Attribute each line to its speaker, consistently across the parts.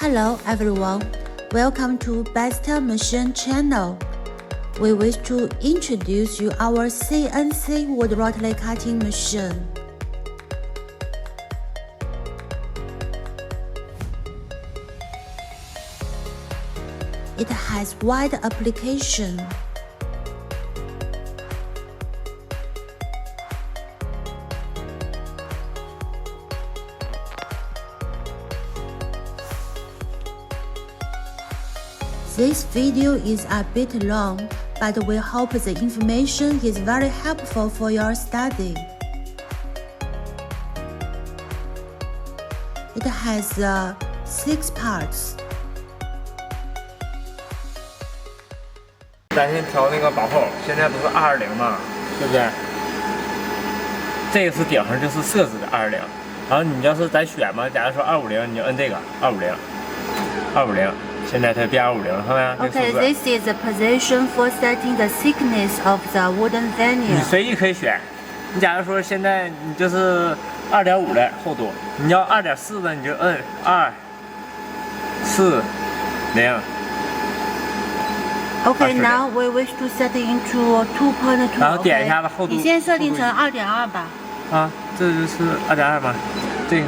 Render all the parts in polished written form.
Speaker 1: Hello everyone, welcome to BESTA Machine channel. We wish to introduce you our CNC wood rotary cutting machine. It has wide application. This video is a bit long, but we hope the information is very helpful for your study. It has 6 parts.
Speaker 2: 咱先调那个把后，现在不是220吗？对不对？这个是顶上就是设置的220，然后你要是咱选嘛，假如说250，你就摁这个250，现在它变250了，看没？
Speaker 1: Okay, this is the position for setting the thickness of the wooden veneer.
Speaker 2: 你随意可以选。你假如说现在你就是2.5的厚度，你要2.4的你就摁240。
Speaker 1: Okay, now we wish to set it into 2.2.
Speaker 2: 然后点一下子厚度。
Speaker 1: 你先设定成2.2吧。
Speaker 2: 啊，这就是2.2吗？这个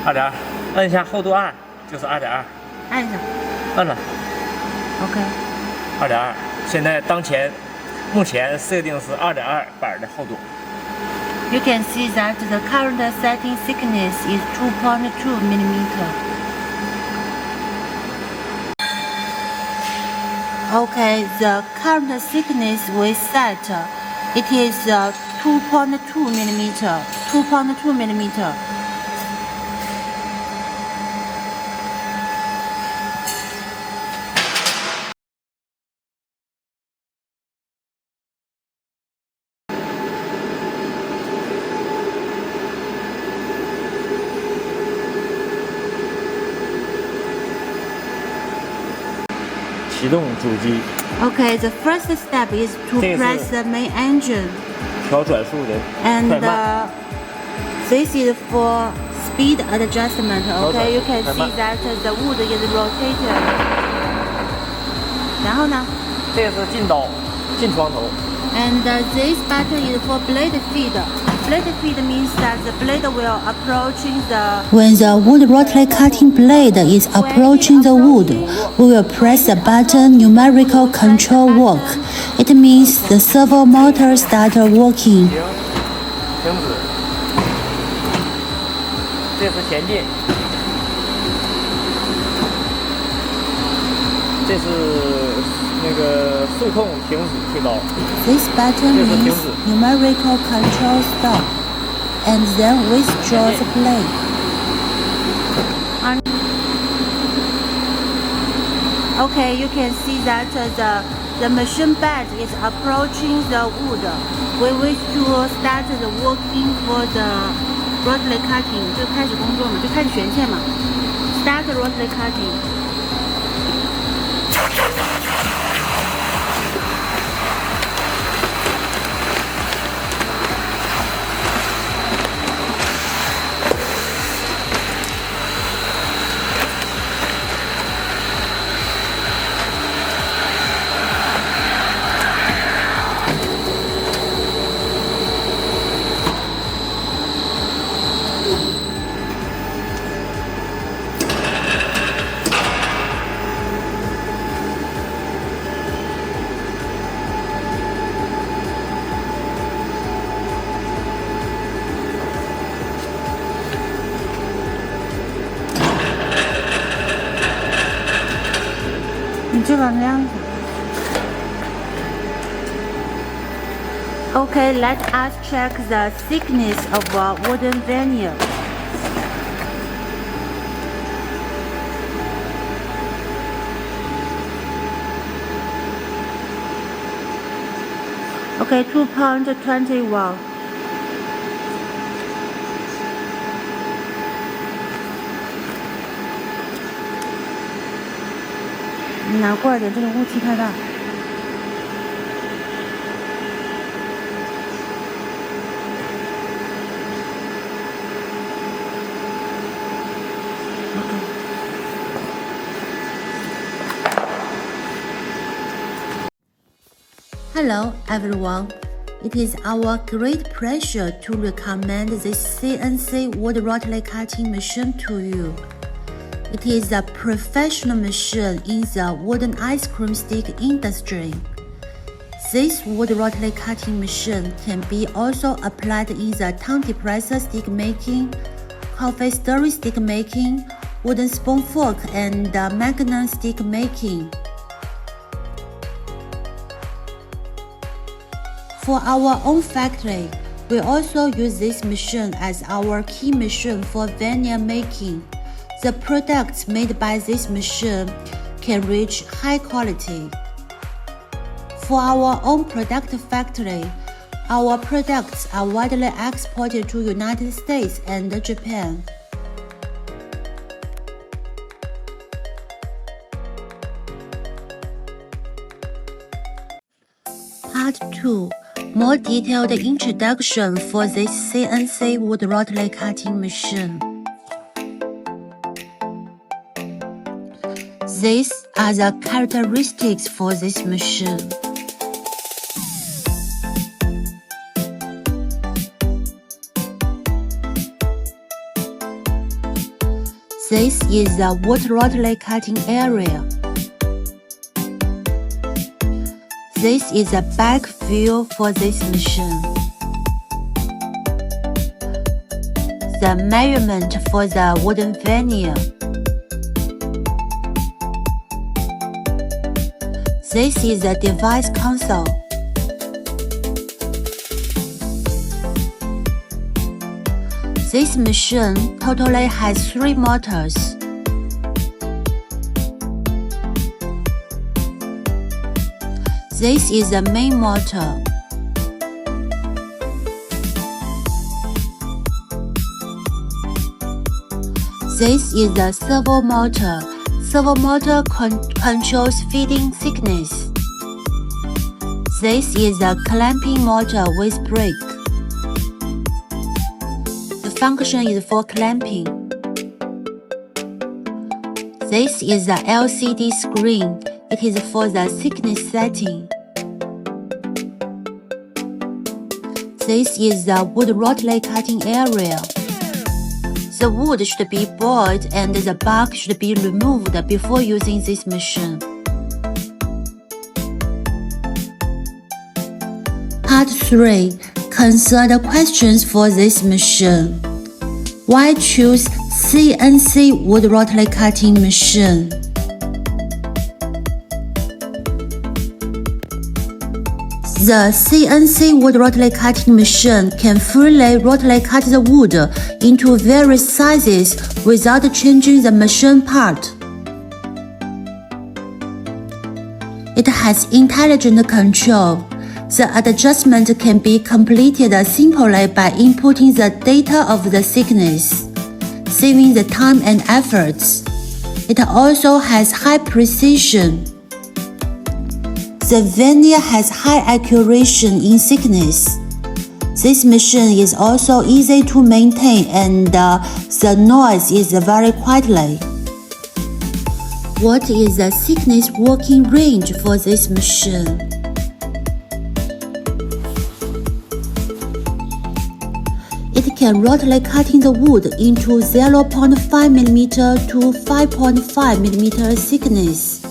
Speaker 2: 2.2，摁一下厚度2就是2.2。
Speaker 1: 按一下。
Speaker 2: 摁了。
Speaker 1: OK。
Speaker 2: 2.2，现在目前设定是2.2板的厚度。
Speaker 1: You can see that the current setting thickness is 2.2 millimeter. Okay, the current thickness we set, it is 2.2 millimeter. 2.2 millimeter. Okay, the first step is to press the main engine.
Speaker 2: 调转速的
Speaker 1: And this is for speed adjustment. Okay, you can see that the wood is rotated. 然后呢？
Speaker 2: 这个是进窗头。
Speaker 1: And this button is for blade feed. Blade feed means that the blade will approaching the... When the wood rotary cutting blade is approaching the wood, we will press the button numerical control work. It means the servo motor start working.
Speaker 2: 停止。这是前进。这是那个速控停止推高。
Speaker 1: This button means numerical control stop, and then withdraw the blade. Okay, you can see that the machine bed is approaching the wood. We wish to start the working for the rotary cutting. 就开始工作嘛，就开始旋线嘛。Start rotary cutting. Okay, let us check the thickness of a wooden veneer. Okay, 2.21.你拿过来点，这个雾气太大。Hello everyone, it is our great pleasure to recommend this CNC wood rotary cutting machine to you. It is a professional machine in the wooden ice cream stick industry. This wood rotary cutting machine can be also applied in the tongue depressor stick making, coffee stirring stick making, wooden spoon fork, and magnum stick making. For our own factory, we also use this machine as our key machine for veneer making. The products made by this machine can reach high quality. For our own product factory, our products are widely exported to United States and Japan. Part 2. More detailed introduction for this CNC wood rotary cutting machine. These are the characteristics for this machine. This is the wood rotary cutting area. This is the back view for this machine. The measurement for the wooden veneer. This is the device console. This machine totally has 3 motors. This is the main motor. This is the servo motor. Servo motor controls feeding thickness. This is the clamping motor with brake. The function is for clamping. This is the LCD screen. It is for the thickness setting. This is the wood rotary cutting area. The wood should be boiled and the bark should be removed before using this machine. Part 3. Concerned questions for this machine. Why choose CNC wood rotary cutting machine? The CNC wood rotary cutting machine can freely rotary cut the wood into various sizes without changing the machine part. It has intelligent control. The adjustment can be completed simply by inputting the data of the thickness, saving the time and efforts. It also has high precision. The veneer has high accuracy in thickness. This machine is also easy to maintain and the noise is very quietly. What is the thickness working range for this machine? It can rotary cutting the wood into 0.5 mm to 5.5 mm thickness.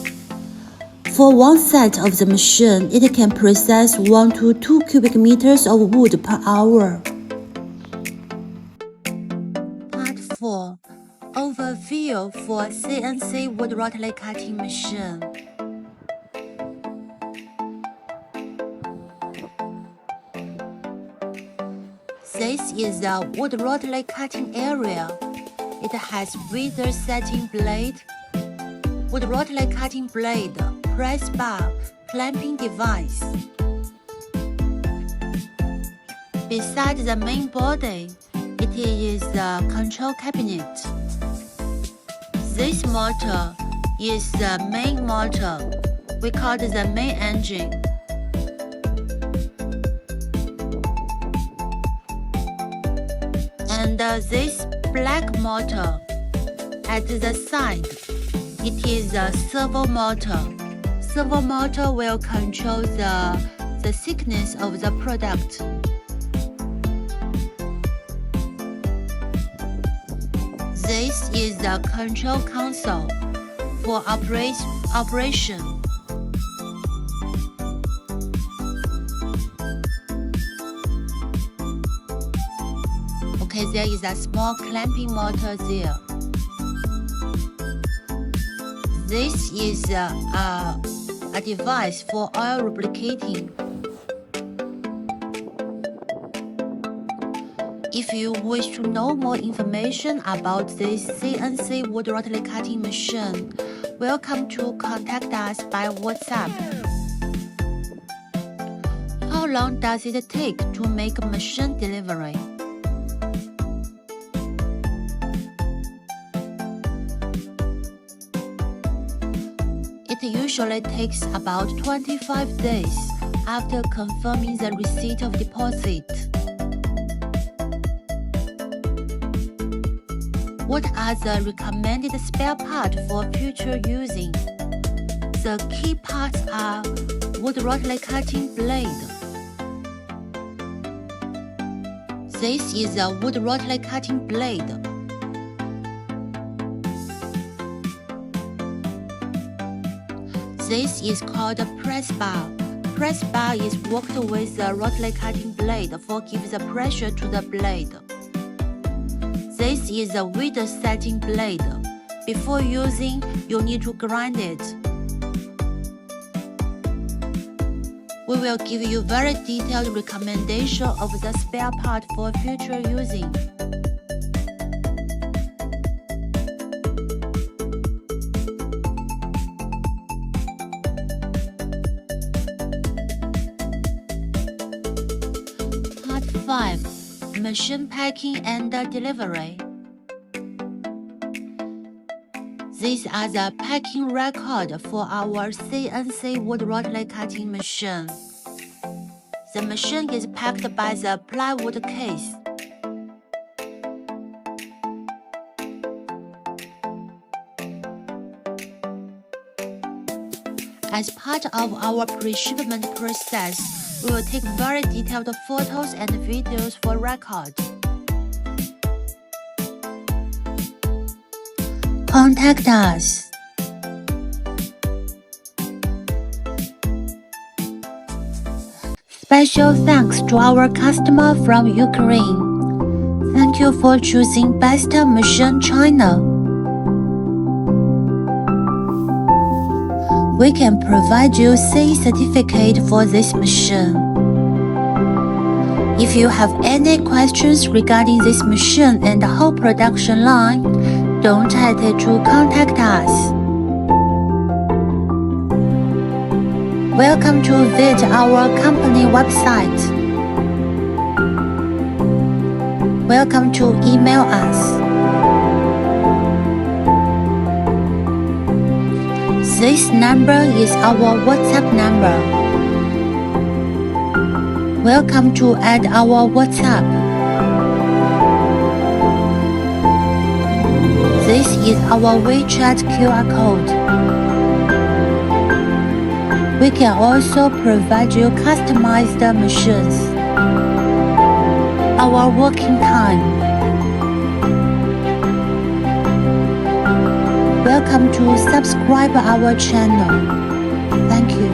Speaker 1: For one set of the machine, it can process 1 to 2 cubic meters of wood per hour. Part 4. Overview for CNC wood rotary cutting machine. This is the wood rotary cutting area. It has weather setting blade, wood rotary cutting blade, press bar, clamping device. Beside the main body, it is the control cabinet. This motor is the main motor. We call it the main engine. And this black motor at the side, it is a servo motor. Servo motor will control the the thickness of the product. This is the control console for operation. Okay, there is a small clamping motor there. This is a device for oil lubricating. If you wish to know more information about this CNC wood rotary cutting machine, welcome to contact us by WhatsApp. How long does it take to make a machine delivery? It usually takes about 25 days after confirming the receipt of deposit. What are the recommended spare parts for future using? The key parts are wood rotary cutting blade. This is a wood rotary cutting blade. This is called a press bar. Press bar is worked with the rotary cutting blade for giving the pressure to the blade. This is a width setting blade. Before using, you need to grind it. We will give you very detailed recommendation of the spare part for future using. Part 5. Machine packing and delivery. These are the packing records for our CNC wood rotary cutting machine. The machine is packed by the plywood case. As part of our pre-shipment process, we will take very detailed photos and videos for record. Contact us. Special thanks to our customer from Ukraine. Thank you for choosing BESTA Machine China. We can provide you CE certificate for this machine. If you have any questions regarding this machine and the whole production line, don't hesitate to contact us. Welcome to visit our company website. Welcome to email us. This number is our WhatsApp number. Welcome to add our WhatsApp. This is our WeChat QR code. We can also provide you customized machines. Our working time. Welcome to subscribe our channel. Thank you.